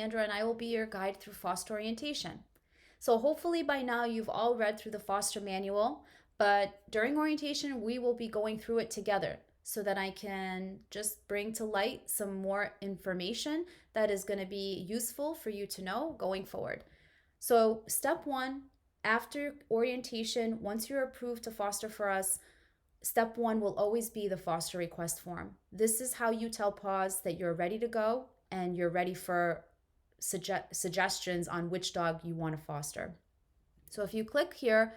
Sandra, and I will be your guide through foster orientation. So, hopefully, by now you've all read through the foster manual, but during orientation, we will be going through it together so that I can just bring to light some more information that is going to be useful for you to know going forward. So, step one, after orientation, once you're approved to foster for us, step one will always be the foster request form. This is how you tell PAWS that you're ready to go and you're ready for suggestions on which dog you want to foster. So if you click here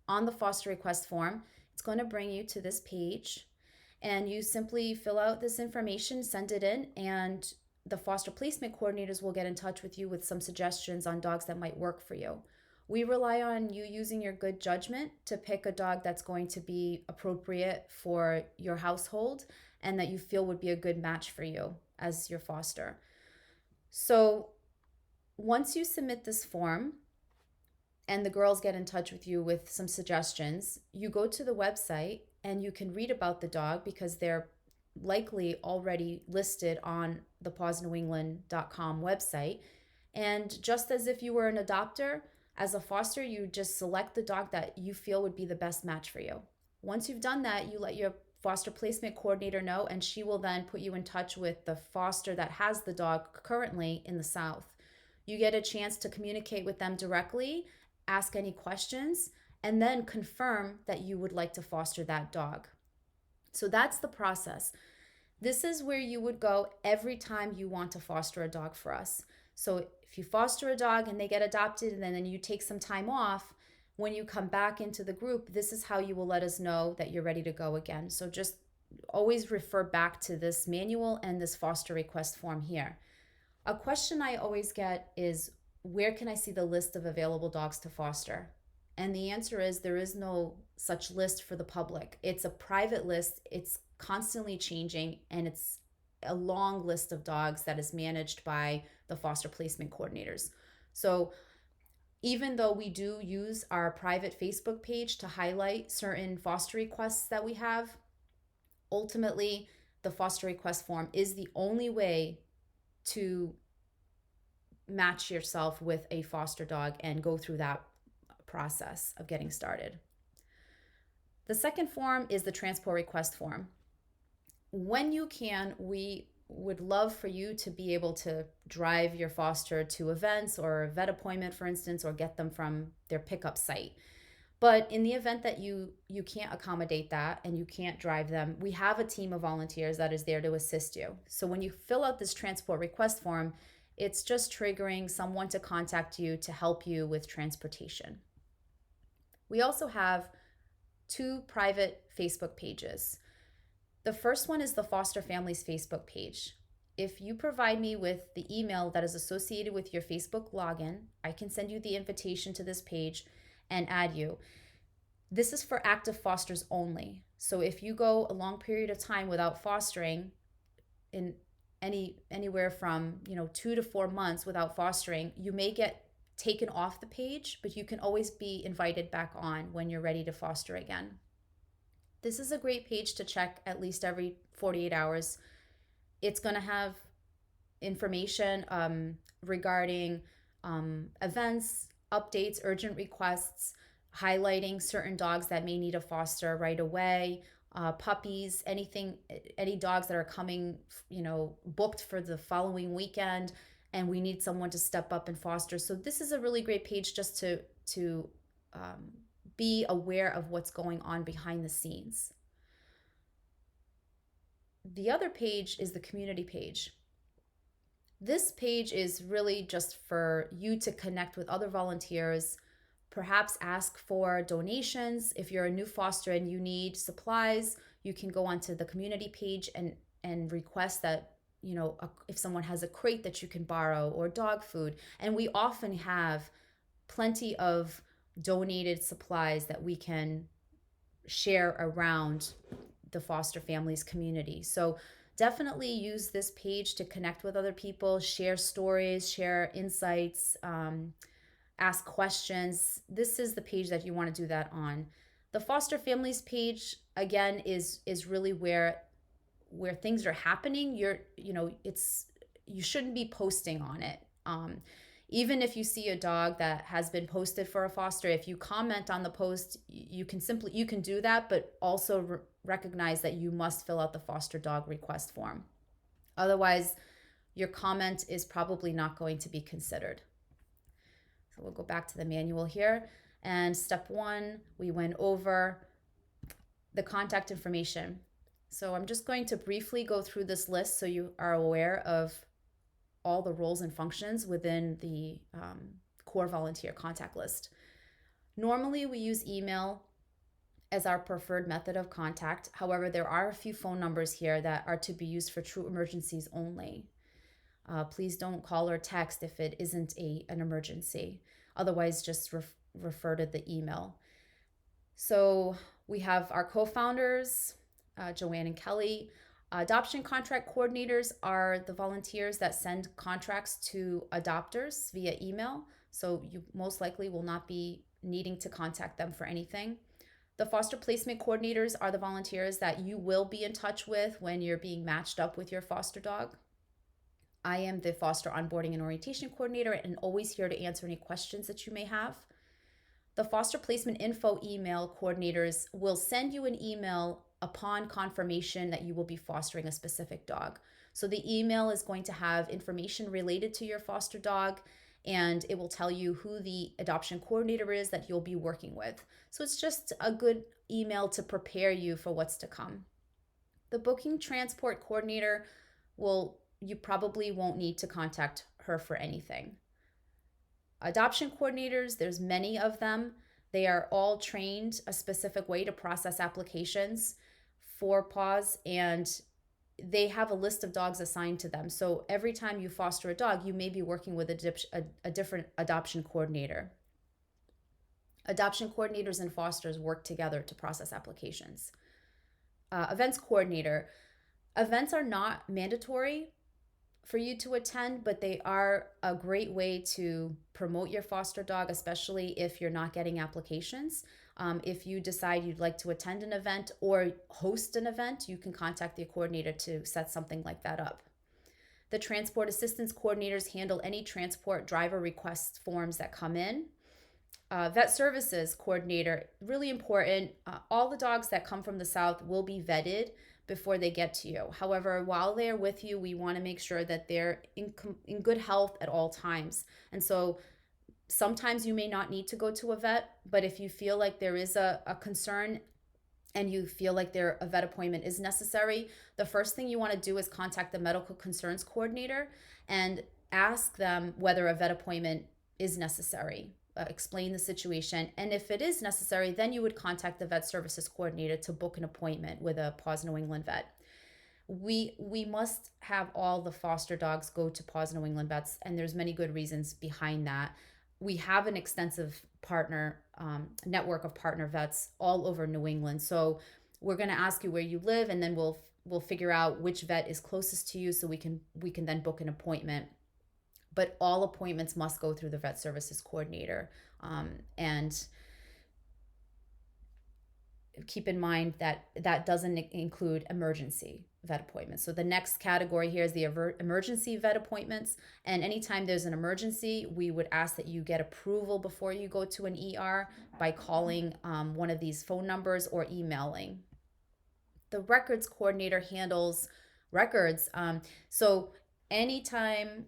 on the foster request form, it's going to bring you to this page and you simply fill out this information, send it in, and the foster placement coordinators will get in touch with you with some suggestions on dogs that might work for you. We rely on you using your good judgment to pick a dog that's going to be appropriate for your household and that you feel would be a good match for you as your foster. So once you submit this form and the girls get in touch with you with some suggestions, you go to the website and you can read about the dog because they're likely already listed on the pawsnewengland.com website. And just as if you were an adopter, as a foster, you just select the dog that you feel would be the best match for you. Once you've done that, you let your foster placement coordinator know, and she will then put you in touch with the foster that has the dog currently in the South. You get a chance to communicate with them directly, ask any questions, and then confirm that you would like to foster that dog. So that's the process. This is where you would go every time you want to foster a dog for us. So if you foster a dog and they get adopted and then you take some time off, when you come back into the group, this is how you will let us know that you're ready to go again. So just always refer back to this manual and this foster request form here. A question I always get is, where can I see the list of available dogs to foster? And the answer is there is no such list for the public. It's a private list. It's constantly changing, and it's a long list of dogs that is managed by the foster placement coordinators. So even though we do use our private Facebook page to highlight certain foster requests that we have, ultimately the foster request form is the only way to match yourself with a foster dog and go through that process of getting started. The second form is the transport request form. When you can, we would love for you to be able to drive your foster to events or a vet appointment, for instance, or get them from their pickup site. But in the event that you can't accommodate that and you can't drive them, we have a team of volunteers that is there to assist you. So when you fill out this transport request form, it's just triggering someone to contact you to help you with transportation. We also have two private Facebook pages. The first one is the Foster Families Facebook page. If you provide me with the email that is associated with your Facebook login, I can send you the invitation to this page and add you. This is for active fosters only. So if you go a long period of time without fostering, in anywhere from 2 to 4 months without fostering, you may get taken off the page, but you can always be invited back on when you're ready to foster again. This is a great page to check at least every 48 hours. It's going to have information regarding events, updates, urgent requests, highlighting certain dogs that may need a foster right away, puppies, any dogs that are coming, booked for the following weekend, and we need someone to step up and foster. So this is a really great page just to be aware of what's going on behind the scenes. The other page is the community page. This page is really just for you to connect with other volunteers, perhaps ask for donations. If you're a new foster and you need supplies, you can go onto the community page and request that, if someone has a crate that you can borrow or dog food. And we often have plenty of donated supplies that we can share around the foster families community. So definitely use this page to connect with other people, share stories, share insights, ask questions. This is the page that you want to do that on. The foster families page, again, is really where things are happening. You shouldn't be posting on it. Even if you see a dog that has been posted for a foster, if you comment on the post, you can do that, but also recognize that you must fill out the foster dog request form. Otherwise, your comment is probably not going to be considered. So we'll go back to the manual here. And step 1, we went over the contact information. So I'm just going to briefly go through this list so you are aware of all the roles and functions within the core volunteer contact list. Normally, we use email as our preferred method of contact. However, there are a few phone numbers here that are to be used for true emergencies only. Please don't call or text if it isn't an emergency. Otherwise, just refer to the email. So we have our co-founders, Joanne and Kelly. Adoption contract coordinators are the volunteers that send contracts to adopters via email. So you most likely will not be needing to contact them for anything. The foster placement coordinators are the volunteers that you will be in touch with when you're being matched up with your foster dog. I am the foster onboarding and orientation coordinator and always here to answer any questions that you may have. The foster placement info email coordinators will send you an email upon confirmation that you will be fostering a specific dog. So the email is going to have information related to your foster dog, and it will tell you who the adoption coordinator is that you'll be working with. So it's just a good email to prepare you for what's to come. The booking transport coordinator you probably won't need to contact her for anything. Adoption coordinators, there's many of them. They are all trained a specific way to process applications for PAWS, and they have a list of dogs assigned to them. So every time you foster a dog, you may be working with a different adoption coordinator. Adoption coordinators and fosters work together to process applications. Events coordinator. Events are not mandatory for you to attend, but they are a great way to promote your foster dog, especially if you're not getting applications. If you decide you'd like to attend an event or host an event, you can contact the coordinator to set something like that up. The transport assistance coordinators handle any transport driver request forms that come in. Vet services coordinator, really important. All the dogs that come from the South will be vetted before they get to you. However, while they're with you, we want to make sure that they're in good health at all times. And so sometimes you may not need to go to a vet, but if you feel like there is a concern and you feel like a vet appointment is necessary, the first thing you want to do is contact the medical concerns coordinator and ask them whether a vet appointment is necessary. Explain the situation, and if it is necessary, then you would contact the vet services coordinator to book an appointment with a PAWS New England vet. We must have all the foster dogs go to PAWS New England vets, and there's many good reasons behind that. We have an extensive partner network of partner vets all over New England, so we're going to ask you where you live, and then we'll figure out which vet is closest to you, so we can then book an appointment. But all appointments must go through the vet services coordinator. And keep in mind that doesn't include emergency vet appointments. So the next category here is the emergency vet appointments. And anytime there's an emergency, we would ask that you get approval before you go to an ER by calling one of these phone numbers or emailing. The records coordinator handles records. So anytime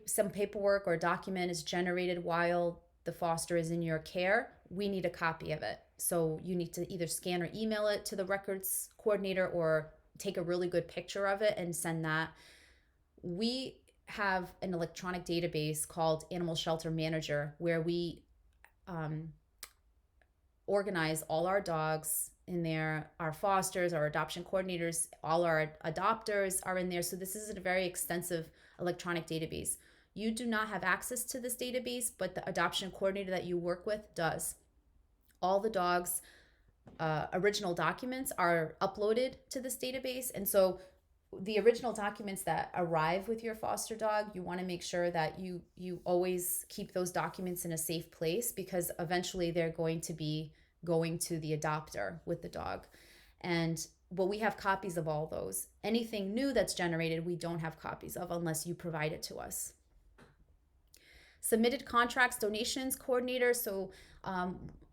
some paperwork or document is generated while the foster is in your care, we need a copy of it. So you need to either scan or email it to the records coordinator or take a really good picture of it and send that. We have an electronic database called Animal Shelter Manager where we organize all our dogs in there, our fosters, our adoption coordinators, all our adopters are in there. So this is a very extensive electronic database. You do not have access to this database, but the adoption coordinator that you work with does. All the dogs' original documents are uploaded to this database. And so the original documents that arrive with your foster dog, you want to make sure that you always keep those documents in a safe place, because eventually they're going to be going to the adopter with the dog. But we have copies of all those. Anything new that's generated, we don't have copies of unless you provide it to us. Submitted contracts, donations coordinator. So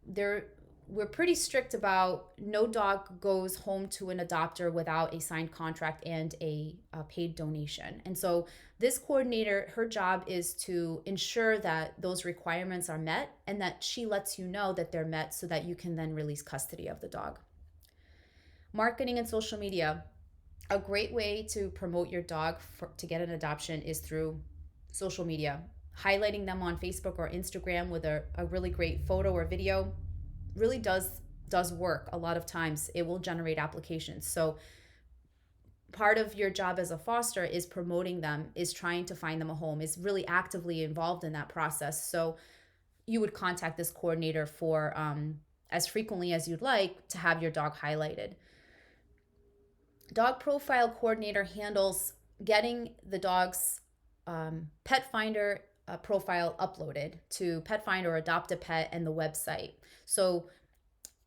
there we're pretty strict about no dog goes home to an adopter without a signed contract and a paid donation. And so this coordinator, her job is to ensure that those requirements are met and that she lets you know that they're met so that you can then release custody of the dog. Marketing and social media. A great way to promote your dog to get an adoption is through social media. Highlighting them on Facebook or Instagram with a really great photo or video really does work. A lot of times it will generate applications. So part of your job as a foster is promoting them, is trying to find them a home, is really actively involved in that process. So you would contact this coordinator for as frequently as you'd like to have your dog highlighted. Dog profile coordinator handles getting the dog's pet finder profile uploaded to Pet Finder or Adopt a Pet and the website. So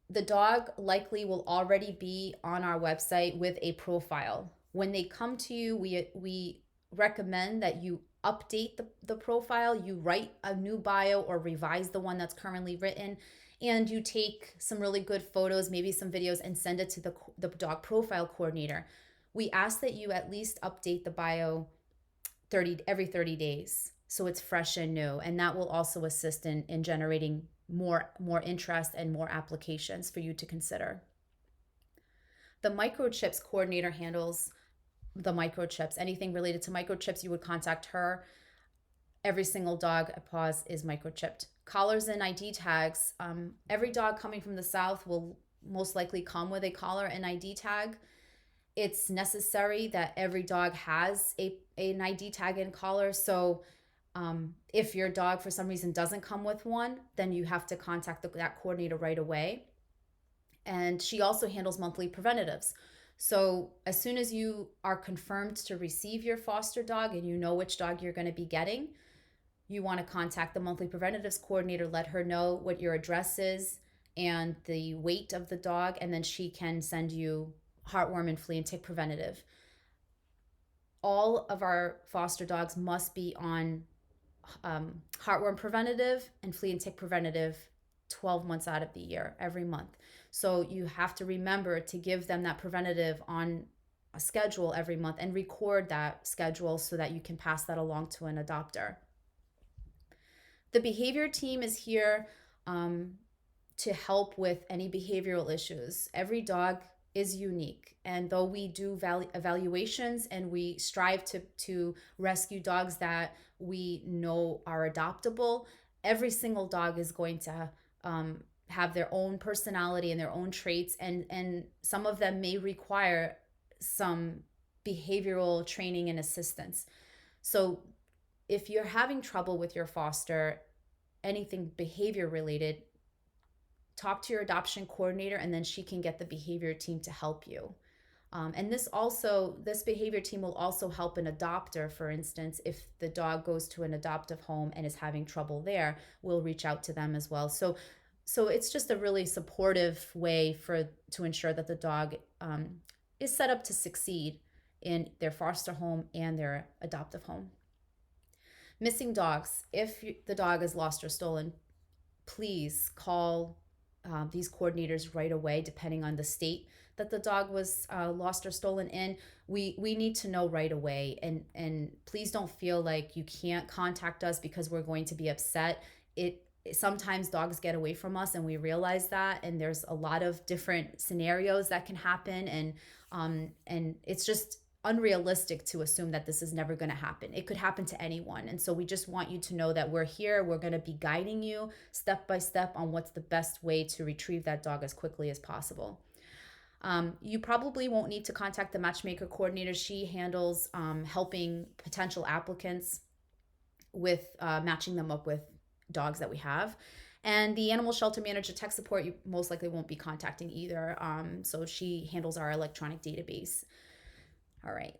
the dog likely will already be on our website with a profile. When they come to you, we recommend that you update the profile, you write a new bio or revise the one that's currently written, and you take some really good photos, maybe some videos, and send it to the dog profile coordinator. We ask that you at least update the bio every 30 days so it's fresh and new, and that will also assist in generating more interest and more applications for you to consider. The microchips coordinator handles the microchips. Anything related to microchips, you would contact her. Every single dog at Paws is microchipped. Collars and ID tags. Every dog coming from the South will most likely come with a collar and ID tag. It's necessary that every dog has an ID tag and collar. So if your dog for some reason doesn't come with one, then you have to contact that coordinator right away. And she also handles monthly preventatives. So as soon as you are confirmed to receive your foster dog and you know which dog you're going to be getting, you want to contact the monthly preventatives coordinator, let her know what your address is and the weight of the dog, and then she can send you heartworm and flea and tick preventative. All of our foster dogs must be on heartworm preventative and flea and tick preventative 12 months out of the year, every month. So you have to remember to give them that preventative on a schedule every month and record that schedule so that you can pass that along to an adopter. The behavior team is here to help with any behavioral issues. Every dog is unique, and though we do evaluations and we strive to rescue dogs that we know are adoptable, every single dog is going to have their own personality and their own traits, and some of them may require some behavioral training and assistance. So if you're having trouble with your foster, anything behavior related, talk to your adoption coordinator, and then she can get the behavior team to help you. And this behavior team will also help an adopter. For instance, if the dog goes to an adoptive home and is having trouble there, we'll reach out to them as well. So it's just a really supportive way to ensure that the dog is set up to succeed in their foster home and their adoptive home. Missing dogs. If the dog is lost or stolen, please call these coordinators right away, depending on the state that the dog was lost or stolen in. We need to know right away, and please don't feel like you can't contact us because we're going to be upset. Sometimes dogs get away from us and we realize that, and there's a lot of different scenarios that can happen, and it's just unrealistic to assume that this is never going to happen. It could happen to anyone. And so we just want you to know that we're here. We're going to be guiding you step by step on what's the best way to retrieve that dog as quickly as possible. You probably won't need to contact the matchmaker coordinator. She handles helping potential applicants with matching them up with dogs that we have. And the animal shelter manager tech support, you most likely won't be contacting either. So she handles our electronic database. All right.